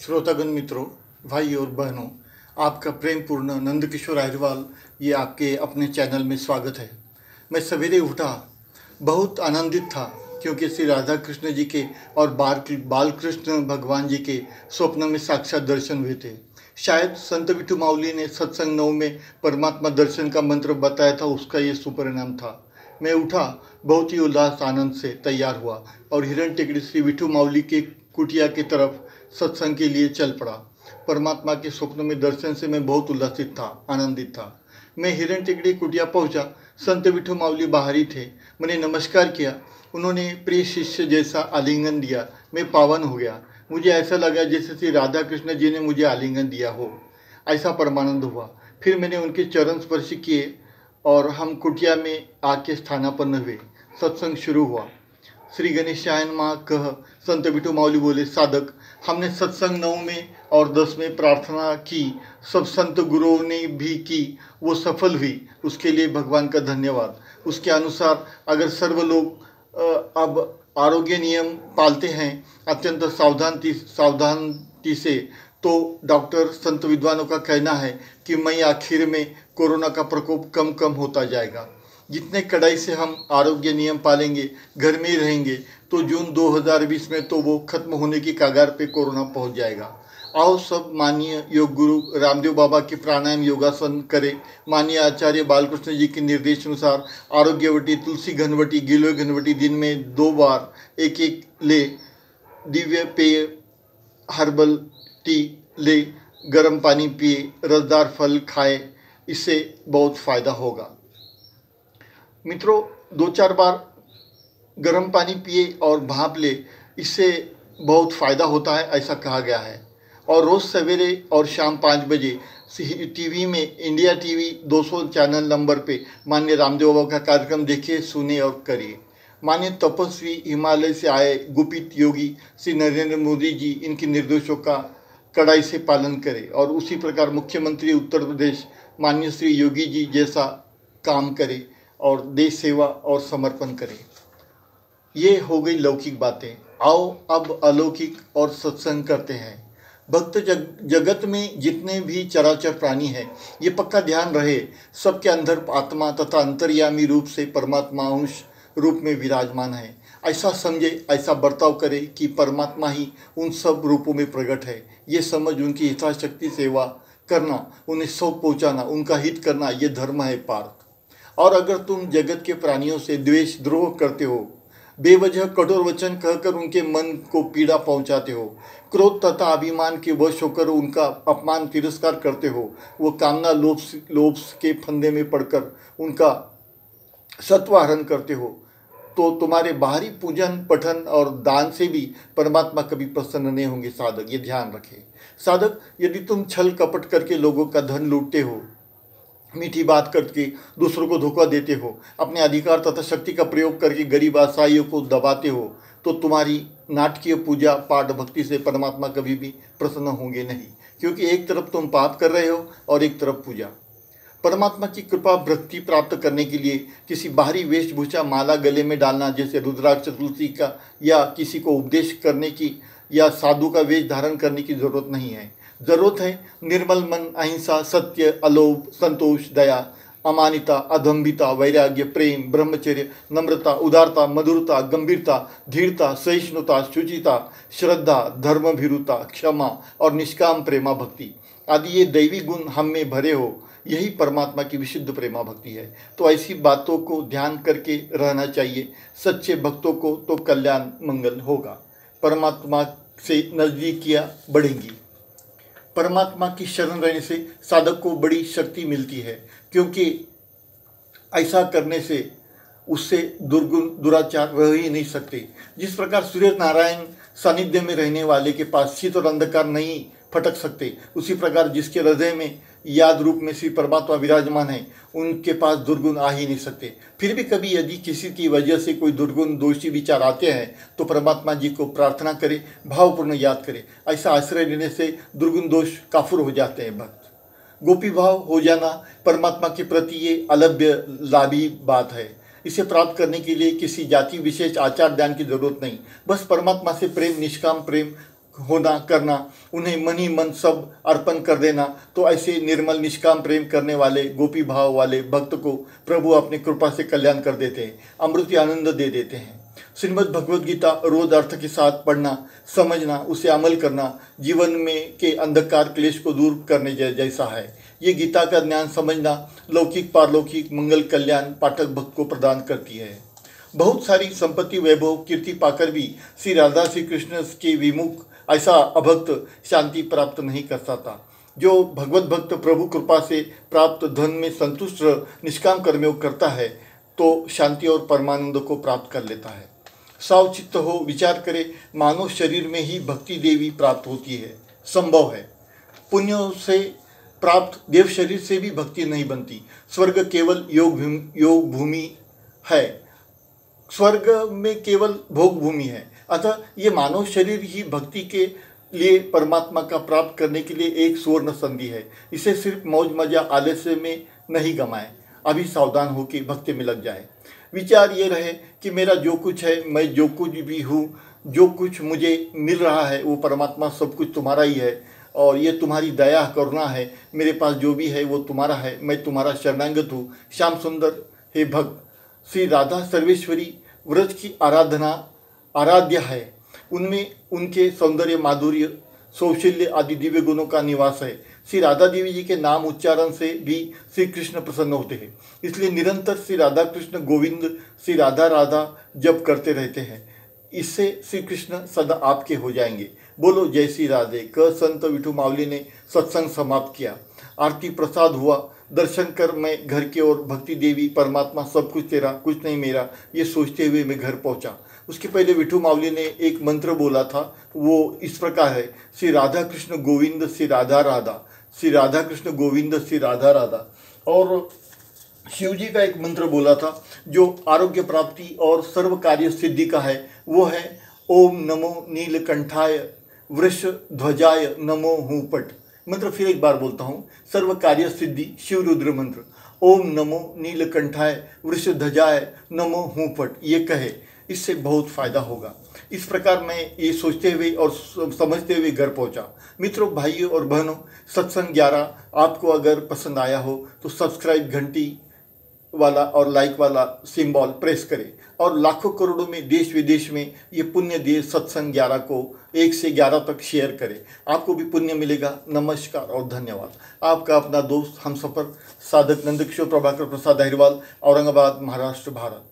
श्रोतागण मित्रों, भाई और बहनों, आपका प्रेम पूर्ण नंदकिशोर अहिरवाल ये आपके अपने चैनल में स्वागत है। मैं सवेरे उठा, बहुत आनंदित था क्योंकि श्री राधा कृष्ण जी के और बाल कृष्ण भगवान जी के स्वप्न में साक्षात दर्शन हुए थे। शायद संत विठू माउली ने सत्संग 9 में परमात्मा दर्शन का मंत्र बताया था, उसका ये सुपरिणाम था। मैं उठा, बहुत ही उल्लास आनंद से तैयार हुआ और हिरण टेकड़ी श्री विठू माउली के कुटिया की तरफ सत्संग के लिए चल पड़ा। परमात्मा के स्वप्न में दर्शन से मैं बहुत उल्लासित था, आनंदित था। मैं हिरण टेकड़ी कुटिया पहुंचा। संत विठू माउली बाहर ही थे। मैंने नमस्कार किया। उन्होंने प्रिय शिष्य जैसा आलिंगन दिया। मैं पावन हो गया। मुझे ऐसा लगा जैसे श्री राधा कृष्ण जी ने मुझे आलिंगन दिया हो, ऐसा परमानंद हुआ। फिर मैंने उनके चरण स्पर्श किए और हम कुटिया में आके स्थानापन्न हुए। सत्संग शुरू हुआ। श्री गणेशायन माँ कह संत विठू माउली बोले, साधक, हमने सत्संग 9 में और 10 में प्रार्थना की, सब संत गुरुओं ने भी की, वो सफल हुई, उसके लिए भगवान का धन्यवाद। उसके अनुसार अगर सर्व लोग अब आरोग्य नियम पालते हैं अत्यंत सावधानी से, तो डॉक्टर संत विद्वानों का कहना है कि मई आखिर में कोरोना का प्रकोप कम होता जाएगा। जितने कड़ाई से हम आरोग्य नियम पालेंगे, घर में ही रहेंगे, तो जून 2020 में तो वो खत्म होने की कगार पे कोरोना पहुंच जाएगा। आओ सब माननीय योग गुरु रामदेव बाबा के प्राणायाम योगासन करें। माननीय आचार्य बालकृष्ण जी के निर्देश अनुसार आरोग्यवटी, तुलसी घनवटी, गिलोय घनवटी दिन में 2 बार एक ले, दिव्य पेय हर्बल टी ले, गर्म पानी पिए, रसदार फल खाए, इससे बहुत फायदा होगा। मित्रों, 2-4 बार गर्म पानी पिए और भाप ले, इससे बहुत फ़ायदा होता है, ऐसा कहा गया है। और रोज़ सवेरे और शाम 5 बजे टीवी में, इंडिया टीवी 200 चैनल नंबर पे माननीय रामदेव बाबा का कार्यक्रम देखिए, सुने और करिए। माननीय तपस्वी हिमालय से आए गुपित योगी श्री नरेंद्र मोदी जी इनके निर्देशों का कड़ाई से पालन करें और उसी प्रकार मुख्यमंत्री उत्तर प्रदेश माननीय श्री योगी जी जैसा काम करें और देश सेवा और समर्पण करें। ये हो गई लौकिक बातें। आओ अब अलौकिक और सत्संग करते हैं। भक्त जगत में जितने भी चराचर प्राणी हैं, ये पक्का ध्यान रहे, सबके अंदर आत्मा तथा अंतर्यामी रूप से परमात्मा अंश रूप में विराजमान है। ऐसा समझे, ऐसा बर्ताव करे कि परमात्मा ही उन सब रूपों में प्रकट है। ये समझ उनकी यथाशक्ति सेवा करना, उन्हें सौंप पहुँचाना, उनका हित करना, ये धर्म है पार्थ। और अगर तुम जगत के प्राणियों से द्वेष द्रोह करते हो, बेवजह कठोर वचन कहकर उनके मन को पीड़ा पहुंचाते हो, क्रोध तथा अभिमान के वश होकर उनका अपमान तिरस्कार करते हो, वो कामना लोभ के फंदे में पड़कर उनका सत्वाहरण करते हो, तो तुम्हारे बाहरी पूजन पठन और दान से भी परमात्मा कभी प्रसन्न नहीं होंगे। साधक, ये ध्यान रखें। साधक, यदि तुम छल कपट करके लोगों का धन लूटते हो, मीठी बात करके दूसरों को धोखा देते हो, अपने अधिकार तथा शक्ति का प्रयोग करके गरीब आशाइयों को दबाते हो, तो तुम्हारी नाटकीय पूजा पाठ भक्ति से परमात्मा कभी भी प्रसन्न होंगे नहीं, क्योंकि एक तरफ तुम पाप कर रहे हो और एक तरफ पूजा। परमात्मा की कृपा भक्ति प्राप्त करने के लिए किसी बाहरी वेशभूषा, माला गले में डालना जैसे रुद्राक्ष, तुलसी का, या किसी को उपदेश करने की या साधु का वेश धारण करने की जरूरत नहीं है। जरूरत है निर्मल मन, अहिंसा, सत्य, अलोभ, संतोष, दया, अमानिता, अदम्भिता, वैराग्य, प्रेम, ब्रह्मचर्य, नम्रता, उदारता, मधुरता, गंभीरता, धीरता, सहिष्णुता, शुचिता, श्रद्धा, धर्मभीरुता, क्षमा और निष्काम प्रेमा भक्ति आदि ये दैवी गुण हम में भरे हो, यही परमात्मा की विशुद्ध प्रेमा भक्ति है। तो ऐसी बातों को ध्यान करके रहना चाहिए। सच्चे भक्तों को तो कल्याण मंगल होगा, परमात्मा से नजदीकियां बढ़ेंगी। परमात्मा की शरण रहने से साधक को बड़ी शक्ति मिलती है, क्योंकि ऐसा करने से उससे दुर्गुण दुराचार रह ही नहीं सकते। जिस प्रकार सूर्य नारायण सानिध्य में रहने वाले के पास शीत और अंधकार नहीं फटक सकते, उसी प्रकार जिसके हृदय में याद रूप में श्री परमात्मा विराजमान है, उनके पास दुर्गुण आ ही नहीं सकते। फिर भी कभी यदि किसी की वजह से कोई दुर्गुण दोषी विचार आते हैं, तो परमात्मा जी को प्रार्थना करें, भावपूर्ण याद करें। ऐसा आश्रय लेने से दुर्गुण दोष काफुर हो जाते हैं। भक्त गोपी भाव हो जाना परमात्मा के प्रति ये अलभ्य लाभी बात है। इसे प्राप्त करने के लिए किसी जाति विशेष आचार ध्यान की जरूरत नहीं, बस परमात्मा से प्रेम, निष्काम प्रेम होना करना, उन्हें मन ही मन सब अर्पण कर देना, तो ऐसे निर्मल निष्काम प्रेम करने वाले गोपी भाव वाले भक्त को प्रभु अपनी कृपा से कल्याण कर देते हैं, अमृत आनंद दे देते हैं। श्रीमद् भगवद गीता रोज अर्थ के साथ पढ़ना, समझना, उसे अमल करना जीवन में के अंधकार क्लेश को दूर करने जैसा है। ये गीता का ज्ञान समझना लौकिक पारलौकिक मंगल कल्याण पाठक भक्त को प्रदान करती है। बहुत सारी संपत्ति वैभव कीर्ति पाकर भी श्री राधा श्री कृष्ण के विमुख ऐसा अभक्त शांति प्राप्त नहीं कर सकता। जो भगवत भक्त प्रभु कृपा से प्राप्त धन में संतुष्ट निष्काम कर्मयोग करता है तो शांति और परमानंद को प्राप्त कर लेता है। सावचित्त हो विचार करे, मानव शरीर में ही भक्ति देवी प्राप्त होती है, संभव है। पुण्यों से प्राप्त देव शरीर से भी भक्ति नहीं बनती। स्वर्ग केवल योग भूमि है, स्वर्ग में केवल भोग भूमि है। अतः ये मानव शरीर ही भक्ति के लिए परमात्मा का प्राप्त करने के लिए एक सुवर्ण संधि है। इसे सिर्फ मौज मजा आलस्य में नहीं गमाएं, अभी सावधान होकर भक्ति में लग जाए। विचार ये रहे कि मेरा जो कुछ है, मैं जो कुछ भी हूँ, जो कुछ मुझे मिल रहा है वो परमात्मा सब कुछ तुम्हारा ही है और ये तुम्हारी दया करुणा है। मेरे पास जो भी है वो तुम्हारा है, मैं तुम्हारा शरणागत हूँ। श्याम सुंदर हे भक्त, श्री राधा सर्वेश्वरी व्रज की आराध्य है। उनमें उनके सौंदर्य माधुर्य सौशील्य आदि दिव्य गुणों का निवास है। श्री राधा देवी जी के नाम उच्चारण से भी श्री कृष्ण प्रसन्न होते हैं, इसलिए निरंतर श्री राधा कृष्ण गोविंद श्री राधा राधा जप करते रहते हैं। इससे श्री कृष्ण सदा आपके हो जाएंगे। बोलो जय श्री राधे। क संत विठू मावली ने सत्संग समाप्त किया। आरती प्रसाद हुआ। दर्शन कर मैं घर की ओर भक्ति देवी परमात्मा सब कुछ तेरा कुछ नहीं मेरा ये सोचते हुए मैं घर पहुंचा। उसके पहले विठू मावली ने एक मंत्र बोला था, वो इस प्रकार है, श्री राधा कृष्ण गोविंद श्री राधा राधा, श्री राधा कृष्ण गोविंद श्री राधा राधा। और शिव जी का एक मंत्र बोला था जो आरोग्य प्राप्ति और सर्व कार्य सिद्धि का है, वो है ओम नमो नीलकंठाय वृष ध्वजाय नमो हुपट। मंत्र फिर एक बार बोलता हूँ, सर्व कार्य सिद्धि शिव रुद्र मंत्र, ओम नमो नीलकंठाय वृष ध्वजाय नमो हुपट, ये कहे, इससे बहुत फायदा होगा। इस प्रकार मैं ये सोचते हुए और समझते हुए घर पहुंचा। मित्रों, भाइयों और बहनों, सत्संग 11 आपको अगर पसंद आया हो तो सब्सक्राइब घंटी वाला और लाइक वाला सिंबल प्रेस करें और लाखों करोड़ों में देश विदेश में ये पुण्य दिए सत्संग 11 को 1 से 11 तक शेयर करें, आपको भी पुण्य मिलेगा। नमस्कार और धन्यवाद। आपका अपना दोस्त हमसफर साधक नंदकिशोर प्रभाकर प्रसाद अहिरवाल, औरंगाबाद, महाराष्ट्र, भारत।